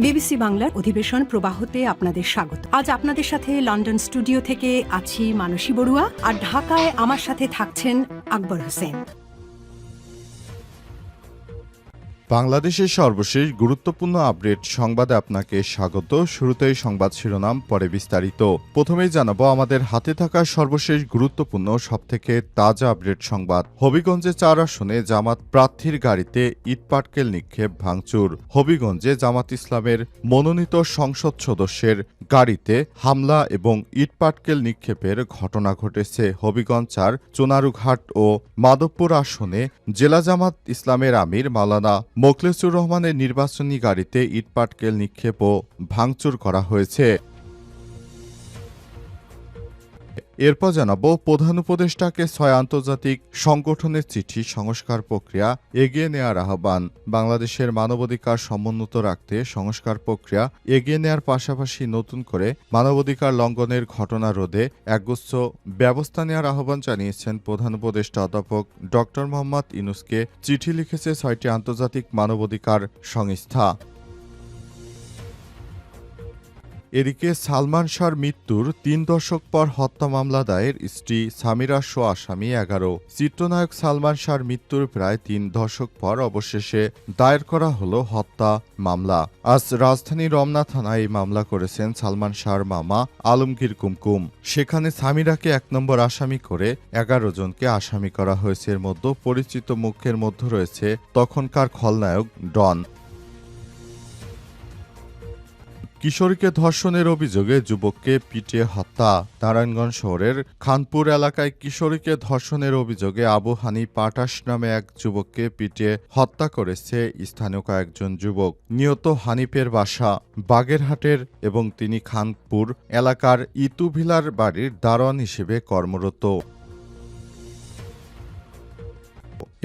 BBC বাংলার অধিবেশন প্রবাহতে আপনাদের স্বাগত। আজ আপনাদের সাথে লন্ডন স্টুডিও থেকে আছি মানসী বড়ুয়া, আর ঢাকায় আমার সাথে থাকছেন আকবর হোসেন। বাংলাদেশের সর্বশেষ গুরুত্বপূর্ণ আপডেট সংবাদে আপনাকে স্বাগত। শুরুতেই সংবাদ শিরোনাম, পরে বিস্তারিত। প্রথমেই জানাবো আমাদের হাতে থাকা সর্বশেষ গুরুত্বপূর্ণ সবথেকে তাজা আপডেট সংবাদ। হবিগঞ্জে 4 আসনে জামাত প্রার্থীর গাড়িতে ইটপাটকেল নিক্ষেপ ভাঙচুর। হবিগঞ্জে জামাত ইসলামের মনোনীত সংসদ সদস্যের গাড়িতে হামলা এবং ইটপাটকেল নিক্ষেপের ঘটনা ঘটেছে। হবিগঞ্জ 4, চুনারুঘাট ও মাধবপুর আসনে জেলা জামাত ইসলামের আমির মাওলানা মোখলেসুর রহমানের নির্বাচনী গাড়িতে ইটপাটকেল নিক্ষেপ ও ভাঙচুর করা হয়েছে। এরপর জানাবো প্রধান উপদেষ্টাকে 6 আন্তর্জাতিক সংগঠনের চিঠি, সংস্কার প্রক্রিয়া এগিয়ে নেওয়ার আহ্বান। বাংলাদেশের মানবাধিকার সমুন্নত রাখতে সংস্কার প্রক্রিয়া এগিয়ে নেওয়ার পাশাপাশি নতুন করে মানবাধিকার লঙ্ঘনের ঘটনা রোধে একগুচ্ছ ব্যবস্থা নেওয়ার আহ্বান জানিয়েছেন প্রধান উপদেষ্টা অধ্যাপক ড. মোহাম্মদ ইউনূসকে চিঠি লিখেছে 6টি আন্তর্জাতিক মানবাধিকার সংস্থা। এদিকে সালমান শাহর মৃত্যুর 3 দশক পর হত্যা মামলা দায়ের স্ত্রী সামিরা সহ আসামি 11। চিত্রনায়ক সালমান শাহর মৃত্যুর প্রায় 3 দশক পর অবশেষে দায়ের করা হলো হত্যা মামলা। আজ রাজধানীর রমনা থানায় এই মামলা করেছেন সালমান শাহর মামা আলমগীর কুমকুম। সেখানে সামিরাকে 1 নম্বর আসামি করে 11 জনকে আসামি করা হয়েছে। এর মধ্যে পরিচিত মুখের মধ্যে রয়েছে তখনকার খলনায়ক ডন। কিশোরীকে ধর্ষণের অভিযোগে যুবককে পিটিয়ে হত্যা। নারায়ণগঞ্জ শহরের খানপুর এলাকায় কিশোরীকে ধর্ষণের অভিযোগে আবু হানি পাটাস নামে এক যুবককে পিটিয়ে হত্যা করেছে স্থানীয় কয়েকজন যুবক। নিহত হানিফের বাসা বাগেরহাটের এবং তিনি খানপুর এলাকার ইতুভিলার বাড়ির দারোয়ান হিসেবে কর্মরত।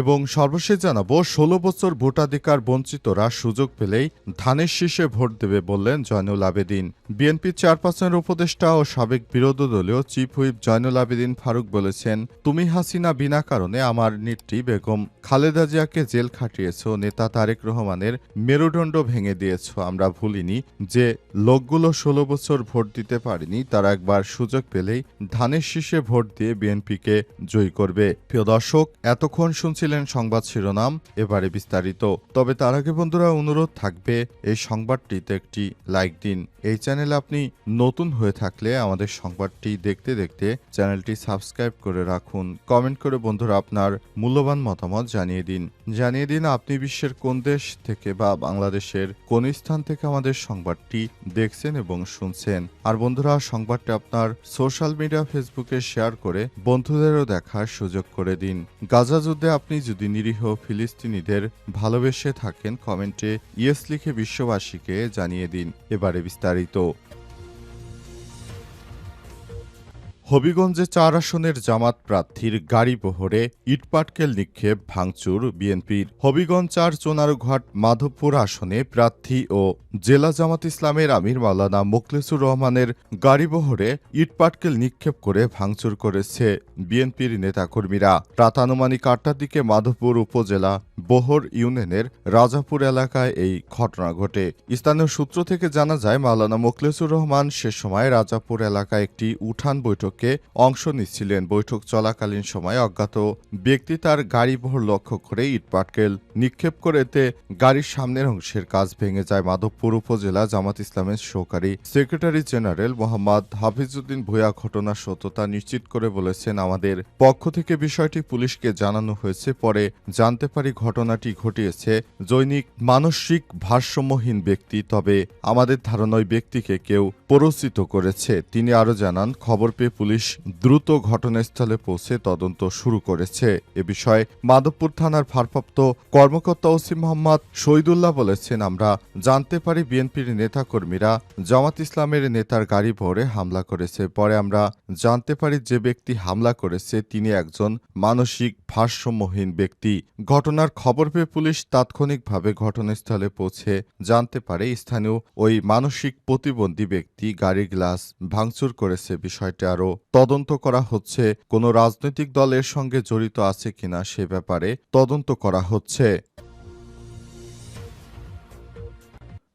এবং সর্বশেষ জানাবো 16 বছর ভোটাধিকার বঞ্চিতরা সুযোগ পেলেই ধানের শীষে ভোট দেবে বললেন জয়নুল আবেদিন। বিএনপির চেয়ারপারসনের উপদেষ্টা ও সাবেক বিরোধী দলীয় চিফ হুইপ জয়নুল আবেদিন ফারুক বলেছেন, তুমি হাসিনা বিনা কারণে আমার নেত্রী বেগম খালেদা জিয়াকে জেল খাটিয়েছ, নেতা তারেক রহমানের মেরুদণ্ড ভেঙে দিয়েছ। আমরা ভুলিনি যে লোকগুলো 16 বছর ভোট দিতে পারেনি, তারা একবার সুযোগ পেলেই ধানের শীষে ভোট দিয়ে বিএনপিকে জয়ী করবে। প্রিয় দর্শক, এতক্ষণ শুনছিলেন সংবাদ শিরোনাম, এবারে বিস্তারিত। তবে তার আগে বন্ধুরা অনুরোধ থাকবে এই সংবাদটিতে একটি লাইক দিন। এই চ্যানেলে আপনি নতুন হয়ে থাকলে আমাদের সংবাদটি দেখতে দেখতে চ্যানেলটি সাবস্ক্রাইব করে রাখুন। কমেন্ট করে বন্ধুরা আপনার মূল্যবান মতামত জানিয়ে দিন আপনি বিশ্বের কোন দেশ থেকে বা বাংলাদেশের কোন স্থান থেকে আমাদের সংবাদটি দেখছেন এবং শুনছেন। আর বন্ধুরা, সংবাদটি আপনার সোশ্যাল মিডিয়া ফেসবুকে শেয়ার করে বন্ধুদেরও দেখার সুযোগ করে দিন। গাজা যুদ্ধে আপনি যদি নিরীহ ফিলিস্তিনিদের ভালোবেসে থাকেন, কমেন্টে ইয়েস লিখে বিশ্ববাসীকে জানিয়ে দিন। এবারে বিস্তারিত। হবিগঞ্জে 4 আসনের জামাত প্রার্থীর গাড়ি বহরে ইটপাটকেল নিক্ষেপ ভাঙচুর বিএনপির। হবিগঞ্জ 4, চুনারুঘাট মাধবপুর আসনে প্রার্থী ও জেলা জামাত ইসলামের আমির মাওলানা মোখলেসুর রহমানের গাড়ি বহরে ইটপাটকেল নিক্ষেপ করে ভাঙচুর করেছে বিএনপির নেতাকর্মীরা। রাত আনুমানিক 8টার দিকে মাধবপুর উপজেলা বহর ইউনিয়নের রাজাপুর এলাকায় এই ঘটনা ঘটে। স্থানীয় সূত্র থেকে জানা যায়, মাওলানা মোখলেসুর রহমান সে সময় রাজাপুর এলাকায় একটি উঠান বৈঠকে অংশ নিচ্ছিলেন। বৈঠক চলাকালীন সময় অজ্ঞাত ব্যক্তি তার গাড়ি বহর লক্ষ্য করে ইটপাটকেল নিক্ষেপ করে এতে গাড়ির সামনের অংশের কাচ ভেঙে যায়। মাধবপুর উপজেলা জামাত ইসলামের সহকারী সেক্রেটারি জেনারেল মোহাম্মদ হাফিজউদ্দিন ভূঁইয়া ঘটনার সত্যতা নিশ্চিত করে বলেছেন, আমাদের পক্ষ থেকে বিষয়টি পুলিশকে জানানো হয়েছে। পরে জানতে পারি ঘটনাটি ঘটিয়েছে জৈনিক মানসিক ভারসাম্যহীন ব্যক্তি, তবে আমাদের ধারণা ওই ব্যক্তিকে কেউ প্ররোচিত করেছে। তিনি আরও জানান, খবর পেয়ে পুলিশ দ্রুত ঘটনাস্থলে পৌঁছে তদন্ত শুরু করেছে। এ বিষয়ে মাধবপুর থানার ভারপ্রাপ্ত কর্মকর্তা ওসি মোহাম্মদ শহীদুল্লাহ বলেছেন, আমরা জানতে পারি বিএনপির নেতাকর্মীরা জামাত ইসলামের নেতার গাড়ি বহরে হামলা করেছে। পরে আমরা জানতে পারি যে ব্যক্তি হামলা করেছে তিনি একজন মানসিক ভারসাম্যহীন ব্যক্তি। ঘটনার খবর পেয়ে পুলিশ তাৎক্ষণিকভাবে ঘটনাস্থলে পৌঁছে জানতে পারে স্থানীয় ওই মানসিক প্রতিবন্ধী ব্যক্তি গাড়ির গ্লাস ভাঙচুর করেছে। বিষয়টি আরও তদন্ত করা হচ্ছে। কোনো রাজনৈতিক দলের সঙ্গে জড়িত আছে কিনা সে ব্যাপারে তদন্ত করা হচ্ছে।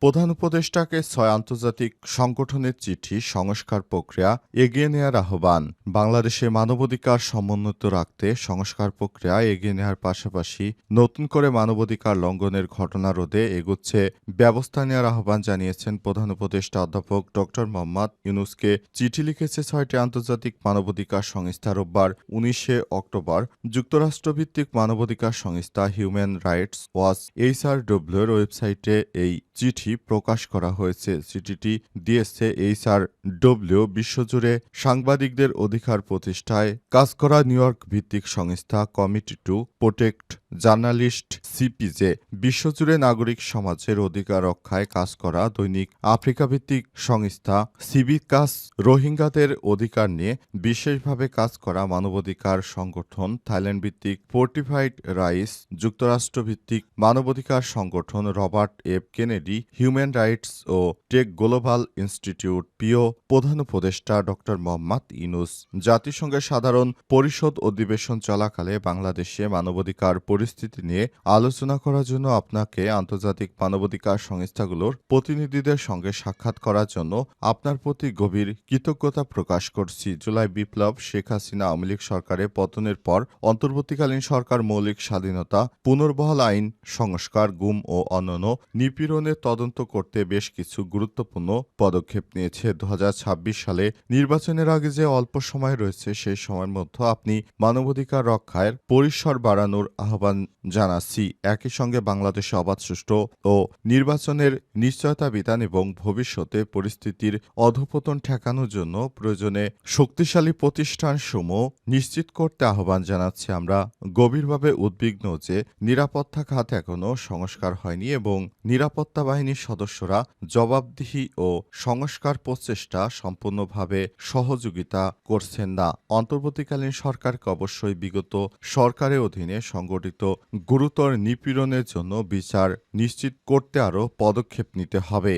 প্রধান উপদেষ্টাকে 6 আন্তর্জাতিক সংগঠনের চিঠি, সংস্কার প্রক্রিয়া এগিয়ে নেওয়ার আহ্বান। বাংলাদেশে মানবাধিকার সমুন্নত রাখতে সংস্কার প্রক্রিয়া এগিয়ে নেওয়ার পাশাপাশি নতুন করে মানবাধিকার লঙ্ঘনের ঘটনা রোধে এগুচ্ছে ব্যবস্থা নেওয়ার আহ্বান জানিয়েছেন প্রধান উপদেষ্টা অধ্যাপক ড মোহাম্মদ ইউনূসকে চিঠি লিখেছে 6টি আন্তর্জাতিক মানবাধিকার সংস্থা। রোববার 19 অক্টোবর যুক্তরাষ্ট্রভিত্তিক মানবাধিকার সংস্থা হিউম্যান রাইটস ওয়াচ HRW এর ওয়েবসাইটে এই চিঠি প্রকাশ করা হয়েছে। চিঠিটি দিয়েছে HRW বিশ্বজুড়ে সাংবাদিকদের অধিকার প্রতিষ্ঠায় কাজ করা নিউ ইয়র্ক ভিত্তিক সংস্থা committee to protect journalist CPJ, বিশ্বজুড়ে নাগরিক সমাজের অধিকার রক্ষায় কাজ করা দৈনিক আফ্রিকা ভিত্তিক সংস্থা সিভিকাস, রোহিঙ্গাদের অধিকার নিয়ে বিশেষভাবে কাজ করা মানবাধিকার সংগঠন থাইল্যান্ড ভিত্তিক ফোর্টিফাইড রাইস, যুক্তরাষ্ট্র ভিত্তিক মানবাধিকার সংগঠন Robert F Kennedy, human rights ও টেক গ্লোবাল ইনস্টিটিউট। প্রিয় প্রধান উপদেষ্টা ড মোহাম্মদ ইউনূস, জাতিসংঘের সাধারণ পরিষদ অধিবেশন চলাকালে বাংলাদেশে মানবাধিকার পরিস্থিতি নিয়ে আলোচনা করার জন্য আপনাকে আন্তর্জাতিক মানবাধিকার সংস্থাগুলোর প্রতিনিধিদের সঙ্গে সাক্ষাৎ করার জন্য আপনার প্রতি গভীর কৃতজ্ঞতা প্রকাশ করছি। জুলাই বিপ্লব, শেখ হাসিনা আওয়ামী লীগ সরকারের পতনের পর অন্তর্বর্তীকালীন সরকার মৌলিক স্বাধীনতা, পুনর্বহাল আইন সংস্কার, গুম ও অন্যান্য নিপীড়নের তদন্ত করতে বেশ কিছু গুরুত্বপূর্ণ পদক্ষেপ নিয়েছে। 2026 সালে নির্বাচনের আগে যে অল্প সময় রয়েছে সেই সময়ের মধ্যে আপনি মানবাধিকার রক্ষার পরিসর বাড়ানোর আহ্বান জানাচ্ছি। একই সঙ্গে বাংলাদেশে অবাধ, সুষ্ঠু ও নির্বাচনের নিশ্চয়তা বিধান এবং ভবিষ্যতে পরিস্থিতির অধঃপতন ঠেকানোর জন্য প্রয়োজনে শক্তিশালী প্রতিষ্ঠানসমূহ নিশ্চিত করতে আহ্বান জানাচ্ছি। আমরা গভীরভাবে উদ্বিগ্ন যে নিরাপত্তা খাত এখনও সংস্কার হয়নি এবং নিরাপত্তা বাহিনীর সদস্যরা জবাবদিহি ও সংস্কার প্রচেষ্টা সম্পূর্ণভাবে সহযোগিতা করছেন না। অন্তর্বর্তীকালীন সরকারকে অবশ্যই বিগত সরকারের অধীনে সংগঠিত গুরুতর নিপীড়নের জন্য বিচার নিশ্চিত করতে আরও পদক্ষেপ নিতে হবে।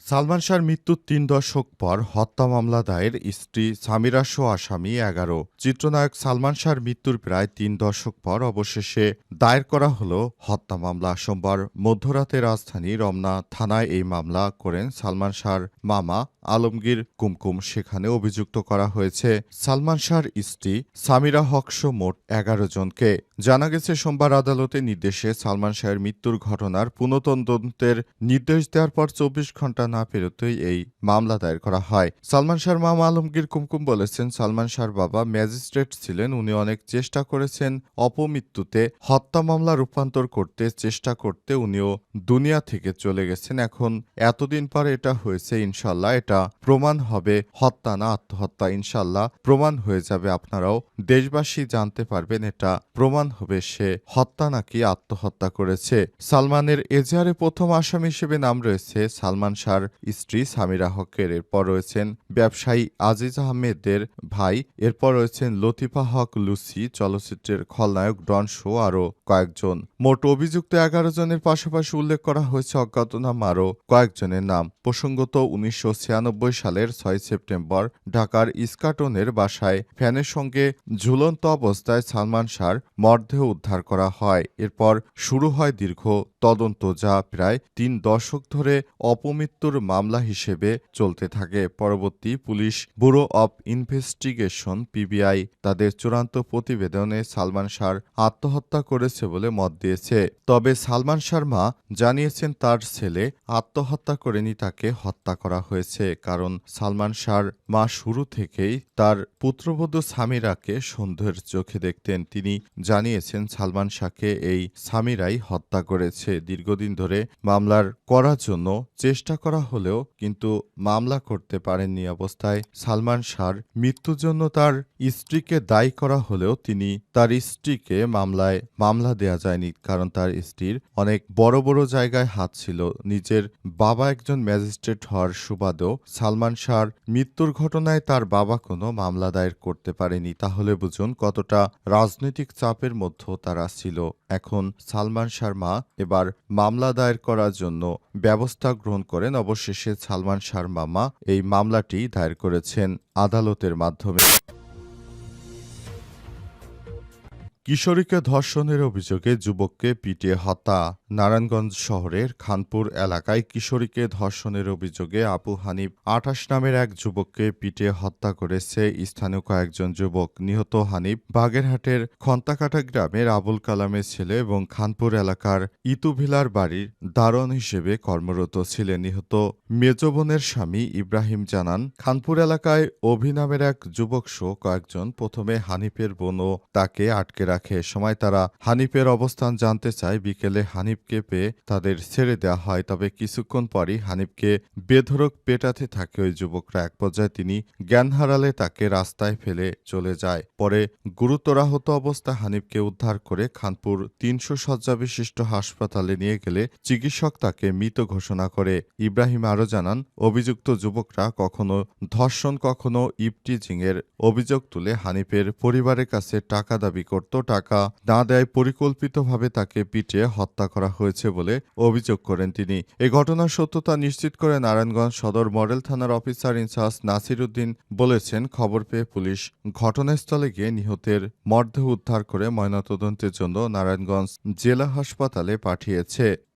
সালমান শাহর মৃত্যুর 3 দশক পর হত্যা মামলা দায়ের, স্ত্রী সামিরা সহ আসামি 11। চিত্রনায়ক সালমান শাহর মৃত্যুর প্রায় 3 দশক পর অবশেষে দায়ের করা হলো হত্যা মামলা। সোমবার মধ্যরাতে রাজধানী রমনা থানায় এই মামলা করেন সালমান শাহর মামা আলমগীর কুমকুম। সেখানে অভিযুক্ত করা হয়েছে সালমান শাহর স্ত্রী সামিরা হক সহ মোট 11 জনকে। জানা গেছে, সোমবার আদালতের নির্দেশে সালমান শাহের মৃত্যুর ঘটনার পুনঃতদন্তের নির্দেশ দেওয়ার পর 24 ঘণ্টা না পেরোতেই এই মামলা দায়ের করা হয়। সালমান শাহর মামা আলমগীর কুমকুম বলেছেন, সালমান শাহর বাবা ম্যাজিস্ট্রেট ছিলেন। উনি অনেক চেষ্টা করেছেন অপমৃত্যুতে হত্যা মামলা রূপান্তর করতে চেষ্টা করতে উনিও দুনিয়া থেকে চলে গেছেন। এখন এতদিন পর এটা হয়েছে, ইনশাল্লাহ এটা প্রমাণ হবে হত্যা না আত্মহত্যা। ইনশাল্লাহ প্রমাণ হয়ে যাবে, আপনারাও দেশবাসী জানতে পারবেন এটা প্রমাণ হবে সে হত্যা নাকি আত্মহত্যা করেছে। সালমানের এজাহারে প্রথম আসামি হিসেবে নাম রয়েছে সালমান শাহর স্ত্রী সামিরা হকের। এরপর রয়েছেন ব্যবসায়ী আজিজ আহমেদের ভাই, এরপর রয়েছেন লতিফা হক লুসি, চলচ্চিত্রের খলনায়ক ডন শো, আরও কয়েকজন। মোট অভিযুক্ত 11 জনের পাশাপাশি উল্লেখ করা হয়েছে অজ্ঞাতনামা আরও কয়েকজনের নাম। প্রসঙ্গত 1996 সালের 6 সেপ্টেম্বর ঢাকার ইস্কাটনের বাসায় ফ্যানের সঙ্গে ঝুলন্ত অবস্থায় সালমান শাহর মরদেহ উদ্ধার করা হয়। এরপর শুরু হয় দীর্ঘ তদন্ত, যা প্রায় 3 দশক ধরে অপমৃত্যুর মামলা হিসেবে চলতে থাকে। পরবর্তী police bureau of investigation PBI তাদের চূড়ান্ত প্রতিবেদনে সালমান শাহর আত্মহত্যা করেছে বলে মত দিয়েছে। তবে সালমান শাহর মা জানিয়েছেন তার ছেলে আত্মহত্যা করেনি, তাকে হত্যা করা হয়েছে। কারণ সালমান শাহর মা শুরু থেকেই তার পুত্রবধূ সামিরাকে সন্দেহের চোখে দেখতেন। তিনি জানিয়েছেন সালমান শাহকে এই সামিরাই হত্যা করেছে। দীর্ঘদিন ধরে মামলার করার জন্য চেষ্টা করা হলেও কিন্তু মামলা করতে পারেননি অবস্থায় সালমান শাহর মৃত্যুর জন্য তার স্ত্রীকে দায়ী করা হলেও তিনি তার স্ত্রীকে মামলা দেয়া যায়নি, কারণ তার স্ত্রীর অনেক বড় বড় জায়গায় হাত ছিল। নিজের বাবা একজন ম্যাজিস্ট্রেট হওয়ার সুবাদেও সালমান শাহর মৃত্যুর ঘটনায় তার বাবা কোনো মামলা দায়ের করতে পারেনি। তাহলে বুঝুন কতটা রাজনৈতিক চাপের মধ্যে তারা ছিল। এখন সালমান শাহর মা এবার মামলা দায়ের করার জন্য ব্যবস্থা গ্রহণ করেন। অবশেষে সালমান শাহর মামা এই মামলাটি দায়ের করেছেন আদালতের মাধ্যমে। কিশোরীকে ধর্ষণের অভিযোগে যুবককে পিটিয়ে হত্যা। নারায়ণগঞ্জ শহরের খানপুর এলাকায় কিশোরীকে ধর্ষণের অভিযোগে আবু হানিফ ২৮ নামের এক যুবককে পিটিয়ে হত্যা করেছে স্থানীয় কয়েকজন যুবক। নিহত হানিফ বাগেরহাটের খন্তাকাটা গ্রামের আবুল কালামের ছেলে এবং খানপুর এলাকার ইতুভিলার বাড়ির দারোয়ান হিসেবে কর্মরত ছিলেন। নিহত মেজ বোনের স্বামী ইব্রাহিম জানান, খানপুর এলাকায় অভি নামের এক যুবক সহ কয়েকজন প্রথমে হানিফের বোন ও তাকে আটকে রাখে। সময় তারা হানিফের অবস্থান জানতে চায়। বিকেলে হানিফকে পেয়ে তাদের ছেড়ে দেওয়া হয়। তবে কিছুক্ষণ পরই হানিফকে বেধড়ক পেটাতে থাকে ওই যুবকরা। এক পর্যায়ে তিনি জ্ঞান হারালে তাকে রাস্তায় ফেলে চলে যায়। পরে গুরুতর আহত অবস্থায় হানিফকে উদ্ধার করে খানপুর ৩০০ শয্যা বিশিষ্ট হাসপাতালে নিয়ে গেলে চিকিৎসক তাকে মৃত ঘোষণা করে। ইব্রাহিম আরও জানান, অভিযুক্ত যুবকরা কখনো ধর্ষণ কখনো ইভটিজিংয়ের অভিযোগ তুলে হানিফের পরিবারের কাছে টাকা দাবি করত। টাকা না দেয় পরিকল্পিতভাবে তাকে পিটিয়ে হত্যা করা হয়েছে বলে অভিযোগ করেন তিনি। এ ঘটনার সত্যতা নিশ্চিত করে নারায়ণগঞ্জ সদর মডেল থানার অফিসার ইনচার্জ নাসির উদ্দিন বলেছেন, খবর পেয়ে পুলিশ ঘটনাস্থলে গিয়ে নিহতের মরদেহ উদ্ধার করে ময়নাতদন্তের জন্য নারায়ণগঞ্জ জেলা হাসপাতালে পাঠিয়েছে।